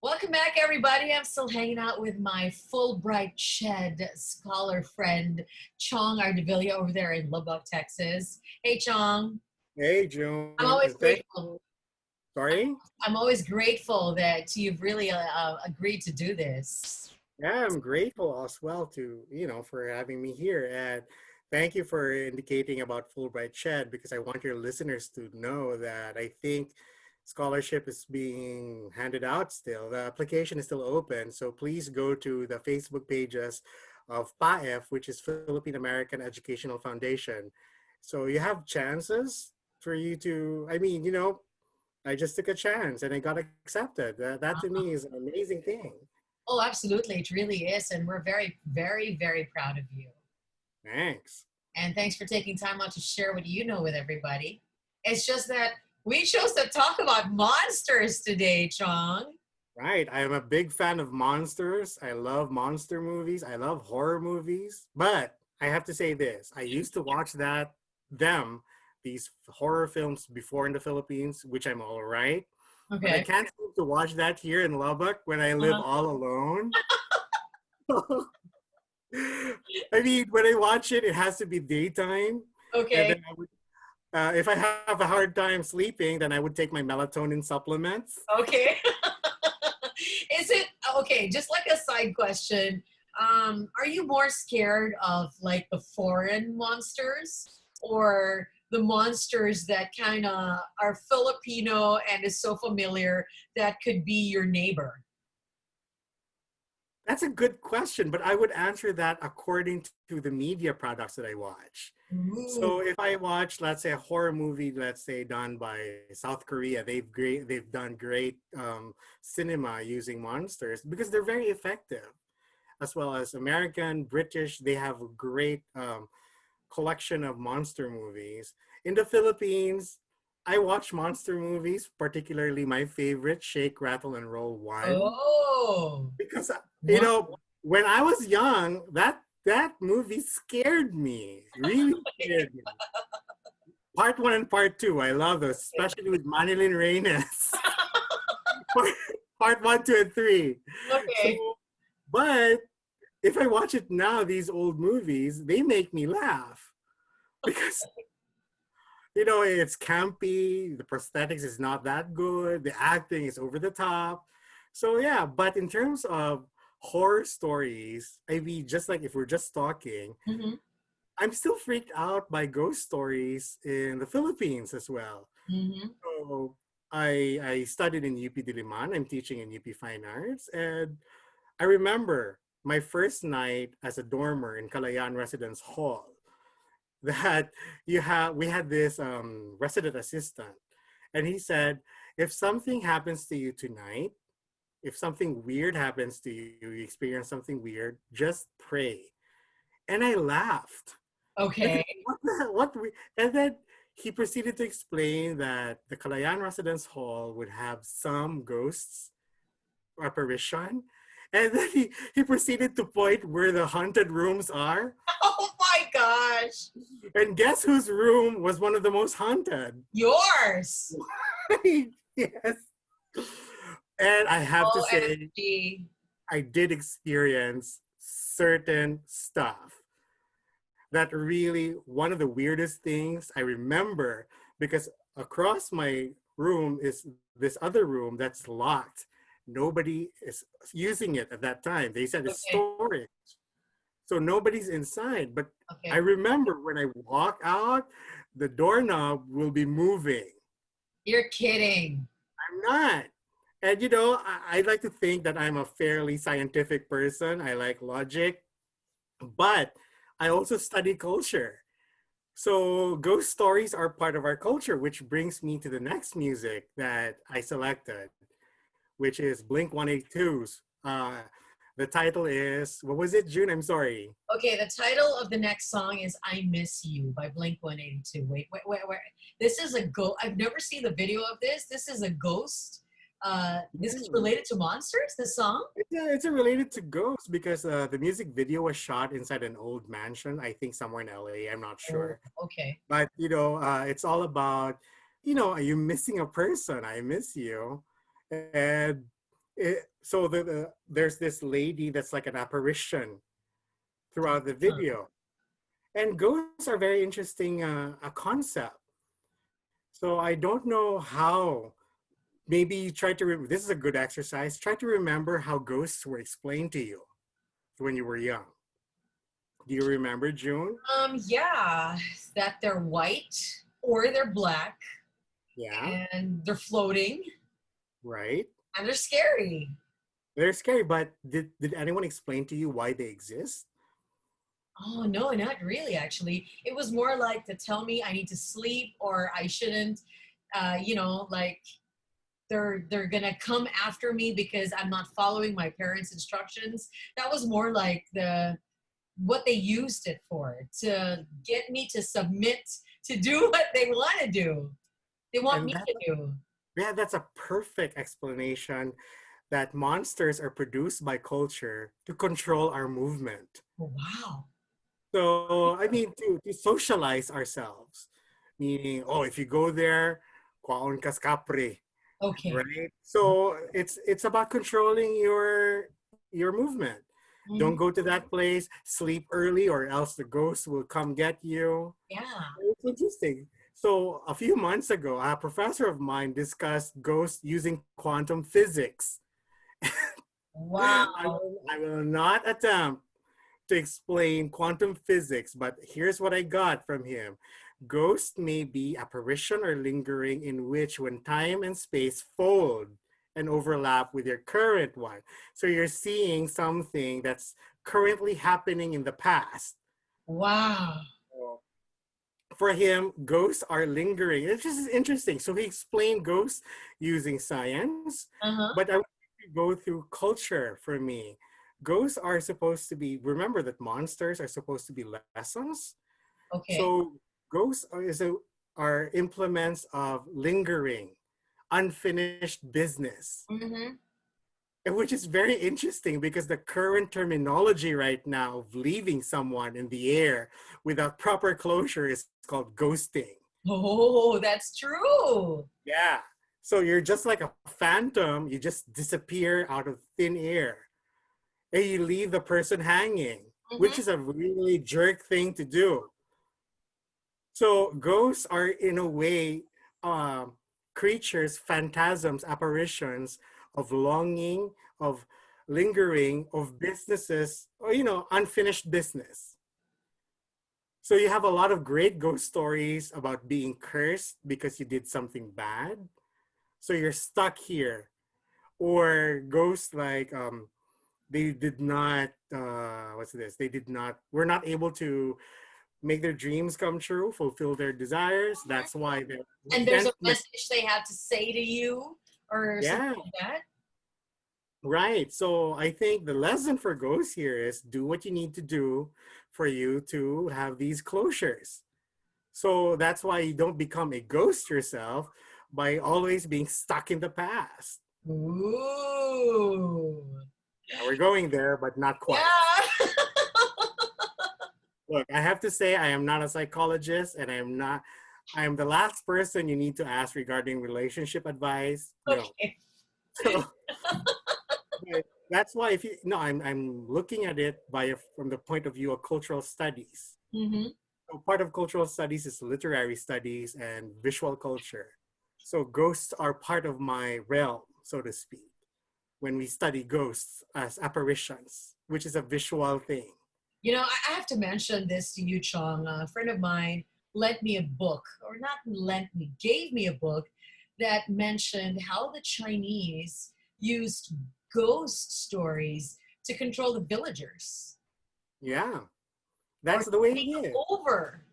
Welcome back, everybody. I'm still hanging out with my Fulbright Shed scholar friend, Chong Ardevilla, over there in Lubbock, Texas. Hey, Chong. Hey, I'm June, always and thank grateful. you. Sorry? I'm always grateful that you've really agreed to do this. Yeah, I'm grateful as well for having me here. And thank you for indicating about Fulbright Shed because I want your listeners to know that I think scholarship is being handed out still. The application is still open. So please go to the Facebook pages of PAEF, which is Philippine American Educational Foundation. So you have chances for you to, I just took a chance and I got accepted. That to me is an amazing thing. Oh, absolutely. It really is. And we're very, very, very proud of you. Thanks. And thanks for taking time out to share what you know with everybody. It's just that we chose to talk about monsters today, Chong. Right. I am a big fan of monsters. I love monster movies. I love horror movies. But I have to say this. I used to watch these horror films before in the Philippines, which I'm all right. But I Okay. can't seem to watch that here in Lubbock when I live Uh-huh. all alone. I mean, when I watch it, it has to be daytime. And Okay. then if I have a hard time sleeping, then I would take my melatonin supplements. Okay. Is it okay? Just like a side question, are you more scared of like the foreign monsters or the monsters that kind of are Filipino and is so familiar that could be your neighbor? That's a good question, but I would answer that according to the media products that I watch. Ooh. So if I watch, let's say, a horror movie, let's say done by South Korea, they've done great cinema using monsters because they're very effective, as well as American, British. They have a great collection of monster movies. In the Philippines, I watch monster movies, particularly my favorite, Shake, Rattle, and Roll One, Oh, because you one. know when I was young, that movie scared me, really scared me. Part one and part two, I love those, especially with Manilyn Reynes. part, part one, two, and three. So, Okay. but if I watch it now, these old movies, they make me laugh because it's campy, the prosthetics is not that good, the acting is over the top. So yeah, but in terms of horror stories, I mean, just like if we're just talking, Mm-hmm. I'm still freaked out by ghost stories in the Philippines as well. Mm-hmm. So I studied in UP Diliman. I'm teaching in UP Fine Arts, and I remember my first night as a dormer in Calayan Residence Hall that we had this resident assistant, and he said, if something happens to you tonight, if something weird happens to you, you experience something weird, just pray. And I laughed because Okay. and then he proceeded to explain that the Kalayan Residence Hall would have some ghosts apparition. And then he proceeded to point where the haunted rooms are. Oh my gosh. And guess whose room was one of the most haunted? Yours. Yes. And I have to say, OMG. I did experience certain stuff that really, one of the weirdest things I remember, because across my room is this other room that's locked. Nobody is using it at that time. They said it's Okay. storage. So nobody's inside. But I Okay. remember when I walk out, the doorknob will be moving. You're kidding. I'm not. And I like to think that I'm a fairly scientific person. I like logic, but I also study culture. So ghost stories are part of our culture, which brings me to the next music that I selected, which is Blink 182's. The title is, what was it, June? I'm sorry. Okay, the title of the next song is I Miss You by Blink 182. Wait. This is a ghost. I've never seen the video of this. This is a ghost. This is Yeah. related to monsters, this song? It's related to ghosts because the music video was shot inside an old mansion, I think somewhere in LA. I'm not Oh, sure. okay. But, it's all about, are you missing a person? I miss you. And So there's this lady that's like an apparition throughout the Huh. video. And ghosts are very interesting a concept. So I don't know how. Maybe try to. This is a good exercise. Try to remember how ghosts were explained to you when you were young. Do you remember, June? Yeah, that they're white or they're black Yeah, and they're floating right. and they're scary. They're scary, but did anyone explain to you why they exist? Oh no, not really actually. It was more like to tell me I need to sleep or I shouldn't like they're gonna come after me because I'm not following my parents' instructions. That was more like the what they used it for, to get me to submit to do what they want to do. They want And me that, to do. yeah, that's a perfect explanation that monsters are produced by culture to control our movement. Oh, wow. So, I mean, to socialize ourselves, meaning, oh, if you go there, kwaon kas kapre, Okay. right? So it's about controlling your movement. Don't Mhm. go to that place, sleep early, or else the ghost will come get you. Yeah. It's interesting. So a few months ago, a professor of mine discussed ghosts using quantum physics. Wow. I will not attempt to explain quantum physics, but here's what I got from him. Ghost may be apparition or lingering in which when time and space fold and overlap with your current one. So you're seeing something that's currently happening in the past. Wow. For him, ghosts are lingering. It's just interesting. So he explained ghosts using science, Uh-huh. but I want to go through culture for me. Ghosts are supposed to be, remember that monsters are supposed to be lessons. Okay. So ghosts are implements of lingering, unfinished business, Mm-hmm. and which is very interesting because the current terminology right now of leaving someone in the air without proper closure is called ghosting. Oh, that's true. Yeah. So you're just like a phantom, you just disappear out of thin air and you leave the person hanging, which Mm-hmm. is a really jerk thing to do. So ghosts are in a way creatures, phantasms, apparitions of longing, of lingering, of businesses, or unfinished business. So you have a lot of great ghost stories about being cursed because you did something bad. So you're stuck here. Or ghosts like they did not what's this? They did not were not able to make their dreams come true, fulfill their desires. That's why they're And there's a resentment. message they have to say to you or something Yeah, like that. right. So I think the lesson for ghosts here is do what you need to do for you to have these closures. So that's why you don't become a ghost yourself by always being stuck in the past. Ooh. Yeah, we're going there, but not quite. Yeah. Look, I have to say I am not a psychologist and I am the last person you need to ask regarding relationship advice. No. Okay. So but that's why if you no, I'm looking at it from the point of view of cultural studies. Mm-hmm. So part of cultural studies is literary studies and visual culture. So ghosts are part of my realm, so to speak, when we study ghosts as apparitions, which is a visual thing. I have to mention this to you, Chong. A friend of mine lent me a book, or not lent me, gave me a book that mentioned how the Chinese used ghost stories to control the villagers Yeah, or that's to the way it take is. over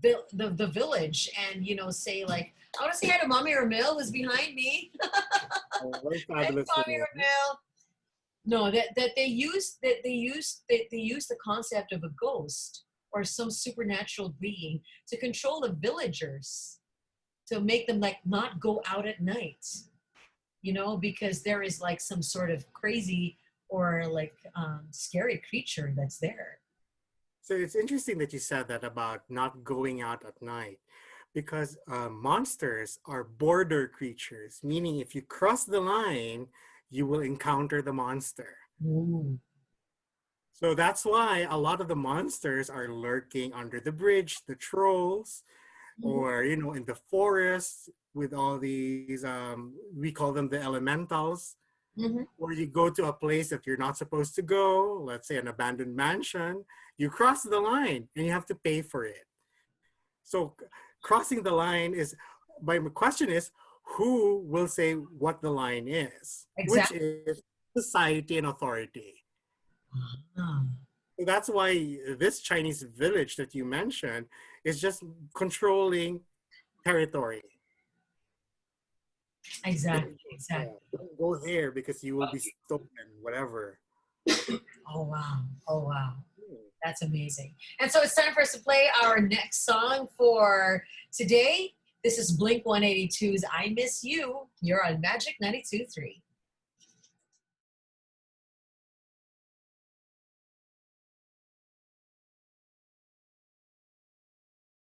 the village and, say, like, I want to say hi to Mommy Ramil who's behind me. Oh, very Thanks, fabulous Mommy woman. Ramil. No, that they used the concept of a ghost or some supernatural being to control the villagers, to make them like not go out at night, because there is like some sort of crazy or like scary creature that's there. So it's interesting that you said that about not going out at night because monsters are border creatures, meaning if you cross the line, you will encounter the monster. Ooh. So that's why a lot of the monsters are lurking under the bridge, the trolls, Mhm. or in the forest with all these we call them the elementals. Mhm. Or you go to a place that you're not supposed to go, let's say an abandoned mansion, you cross the line and you have to pay for it. So crossing the line is, my question is, who will say what the line is, which Exactly. is society and authority. Ah, So that's why this Chinese village that you mentioned is just controlling territory. exactly. Yeah, Exactly. don't go there because you will be stolen, whatever. Oh wow. Oh wow. Hmm. That's amazing. And so it's time for us to play our next song for today. This is Blink 182's I Miss You. You're on Magic 92.3.